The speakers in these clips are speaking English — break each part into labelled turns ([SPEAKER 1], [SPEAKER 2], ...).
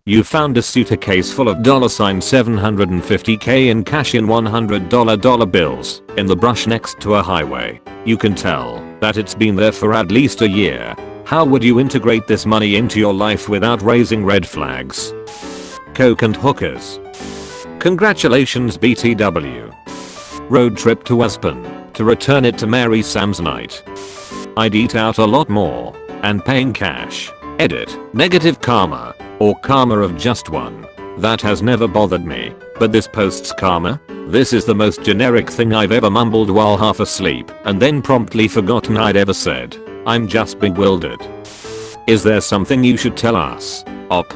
[SPEAKER 1] You found a suitcase full of $750k in cash in $100 bills in the brush next to a highway. You can tell that it's been there for at least a year. How would you integrate this money into your life without raising red flags? Coke and hookers. Congratulations BTW. Road trip to Aspen to return it to Mary Sam's night. I'd eat out a lot more and paying cash. Edit. Negative karma or karma of just one. That has never bothered me, but this post's karma? This is the most generic thing I've ever mumbled while half asleep and then promptly forgotten I'd ever said. I'm just bewildered. Is there something you should tell us? Op.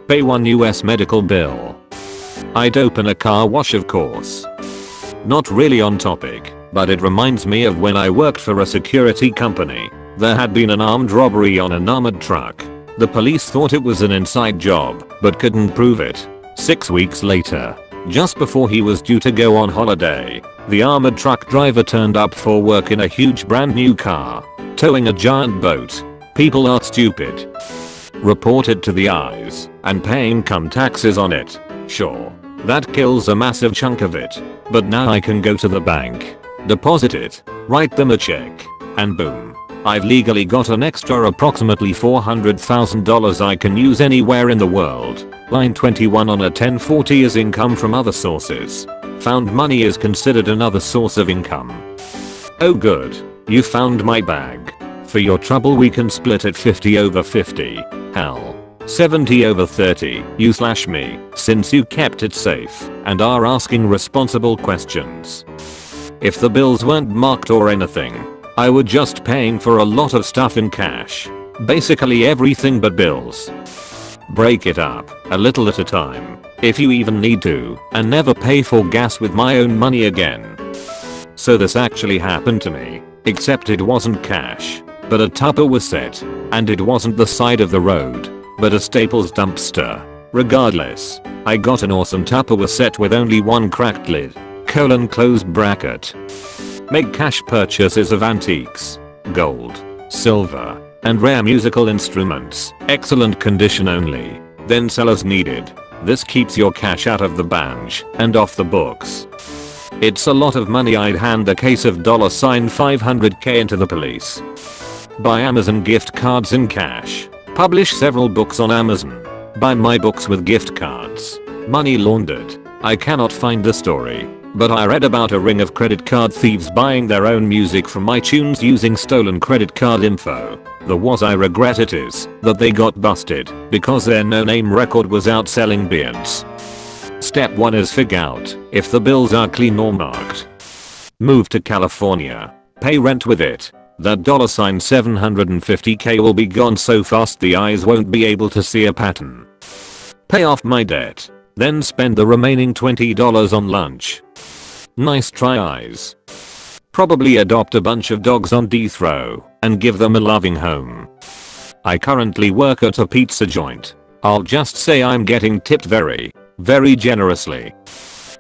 [SPEAKER 1] Pay one US medical bill. I'd open a car wash of course. Not really on topic, but it reminds me of when I worked for a security company. There had been an armed robbery on an armored truck. The police thought it was an inside job, but couldn't prove it. 6 weeks later, just before he was due to go on holiday, the armored truck driver turned up for work in a huge brand new car, towing a giant boat. People are stupid. Reported to the eyes and pay income taxes on it. Sure, that kills a massive chunk of it, but now I can go to the bank, deposit it, write them a check, and boom. I've legally got an extra approximately $400,000 I can use anywhere in the world. Line 21 on a 1040 is income from other sources. Found money is considered another source of income. Oh good, you found my bag. For your trouble we can split it 50/50. Hell, 70/30 you/me, since you kept it safe and are asking responsible questions. If the bills weren't marked or anything, I would just paying for a lot of stuff in cash. Basically everything but bills. Break it up, a little at a time, if you even need to, and never pay for gas with my own money again. So this actually happened to me, except it wasn't cash, but a Tupperware set, and it wasn't the side of the road, but a Staples dumpster. Regardless, I got an awesome Tupperware set with only one cracked lid, close bracket. Make cash purchases of antiques, gold, silver, and rare musical instruments, excellent condition only, then sell as needed. This keeps your cash out of the bank and off the books. It's a lot of money. I'd hand a case of $500k into the police. Buy Amazon gift cards in cash. Publish several books on Amazon. Buy my books with gift cards. Money laundered. I cannot find the story, but I read about a ring of credit card thieves buying their own music from iTunes using stolen credit card info. The was I regret it is that they got busted because their no-name record was outselling beards. Step 1 is figure out if the bills are clean or marked. Move to California. Pay rent with it. That $750k will be gone so fast the eyes won't be able to see a pattern. Pay off my debt. Then spend the remaining $20 on lunch. Nice try eyes. Probably adopt a bunch of dogs on death row and give them a loving home. I currently work at a pizza joint. I'll just say I'm getting tipped very generously.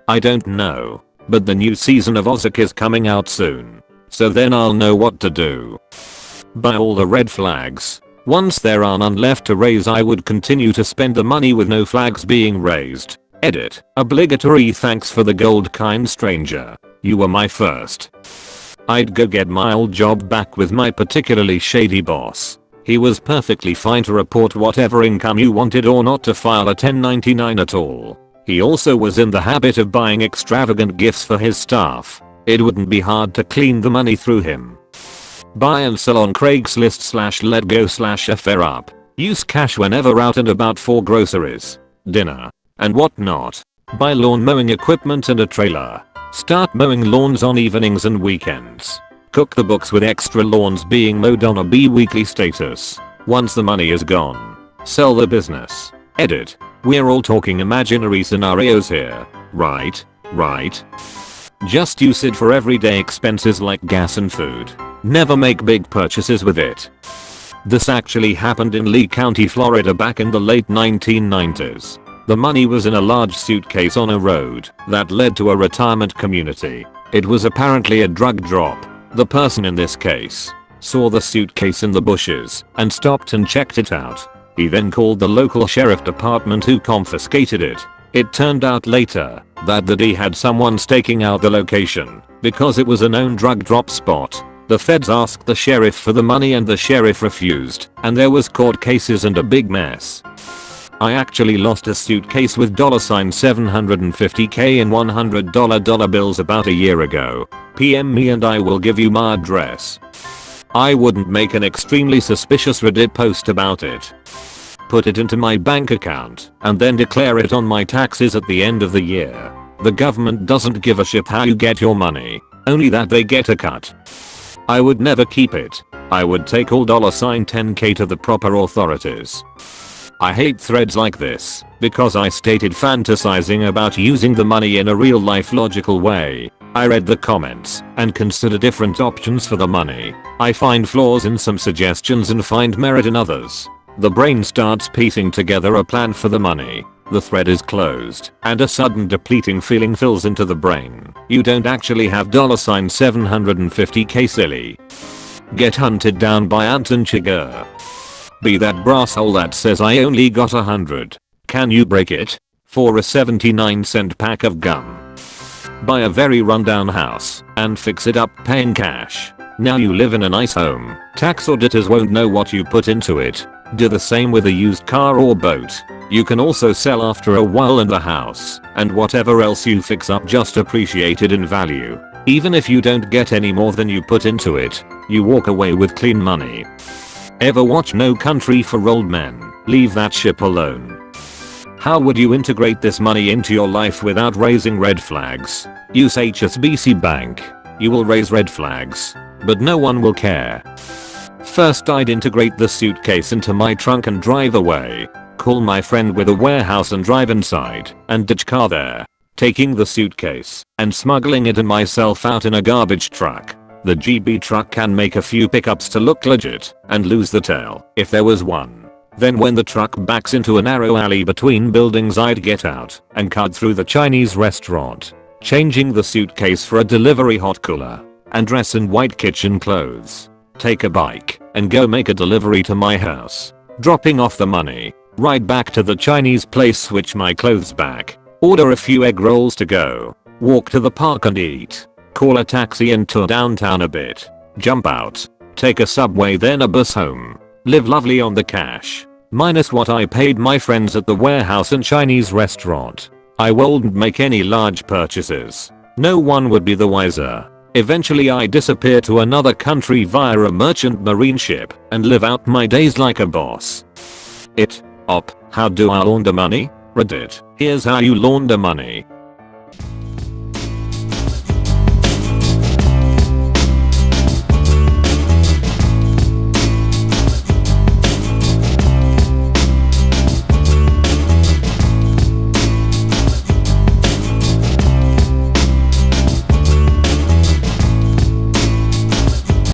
[SPEAKER 1] I don't know, but the new season of Ozark is coming out soon. So then I'll know what to do. Buy all the red flags. Once there are none left to raise I would continue to spend the money with no flags being raised. Edit. Obligatory thanks for the gold kind stranger. You were my first. I'd go get my old job back with my particularly shady boss. He was perfectly fine to report whatever income you wanted or not to file a 1099 at all. He also was in the habit of buying extravagant gifts for his staff. It wouldn't be hard to clean the money through him. Buy and sell on Craigslist/letgo/FairUp. Use cash whenever out and about for groceries, dinner, and whatnot. Buy lawn mowing equipment and a trailer. Start mowing lawns on evenings and weekends. Cook the books with extra lawns being mowed on a bi-weekly status. Once the money is gone, sell the business. Edit. We're all talking imaginary scenarios here, right? Just use it for everyday expenses like gas and food. Never make big purchases with it. This actually happened in Lee County, Florida back in the late 1990s. The money was in a large suitcase on a road that led to a retirement community. It was apparently a drug drop. The person in this case saw the suitcase in the bushes and stopped and checked it out. He then called the local sheriff department who confiscated it. It turned out later that the D had someone staking out the location because it was a known drug drop spot. The feds asked the sheriff for the money and the sheriff refused, and there was court cases and a big mess. I actually lost a suitcase with $750k in $100 bills about a year ago. PM me and I will give you my address. I wouldn't make an extremely suspicious Reddit post about it. Put it into my bank account and then declare it on my taxes at the end of the year. The government doesn't give a shit how you get your money, only that they get a cut. I would never keep it. I would take all $10k to the proper authorities. I hate threads like this because I stated fantasizing about using the money in a real life logical way. I read the comments and consider different options for the money. I find flaws in some suggestions and find merit in others. The brain starts piecing together a plan for the money. The thread is closed and a sudden depleting feeling fills into the brain. You don't actually have $750k, silly. Get hunted down by Anton Chigurh. Be that brasshole that says I only got 100. Can you break it? For a 79-cent pack of gum. Buy a very rundown house and fix it up paying cash. Now you live in a nice home. Tax auditors won't know what you put into it. Do the same with a used car or boat. You can also sell after a while and the house and whatever else you fix up just appreciated in value. Even if you don't get any more than you put into it, you walk away with clean money. Ever watch No Country for Old Men? Leave that ship alone. How would you integrate this money into your life without raising red flags? Use HSBC Bank. You will raise red flags, but no one will care. First, I'd integrate the suitcase into my trunk and drive away. Call my friend with a warehouse and drive inside and ditch car there. Taking the suitcase and smuggling it and myself out in a garbage truck. The GB truck can make a few pickups to look legit and lose the tail if there was one. Then when the truck backs into a narrow alley between buildings, I'd get out and cut through the Chinese restaurant, changing the suitcase for a delivery hot cooler and dress in white kitchen clothes. Take a bike and go make a delivery to my house. Dropping off the money. Ride back to the Chinese place, switch my clothes back. Order a few egg rolls to go. Walk to the park and eat. Call a taxi and tour downtown a bit. Jump out. Take a subway then a bus home. Live lovely on the cash. Minus what I paid my friends at the warehouse and Chinese restaurant. I wouldn't make any large purchases. No one would be the wiser. Eventually I disappear to another country via a merchant marine ship and live out my days like a boss. How do I launder money? Reddit. Here's how you launder money.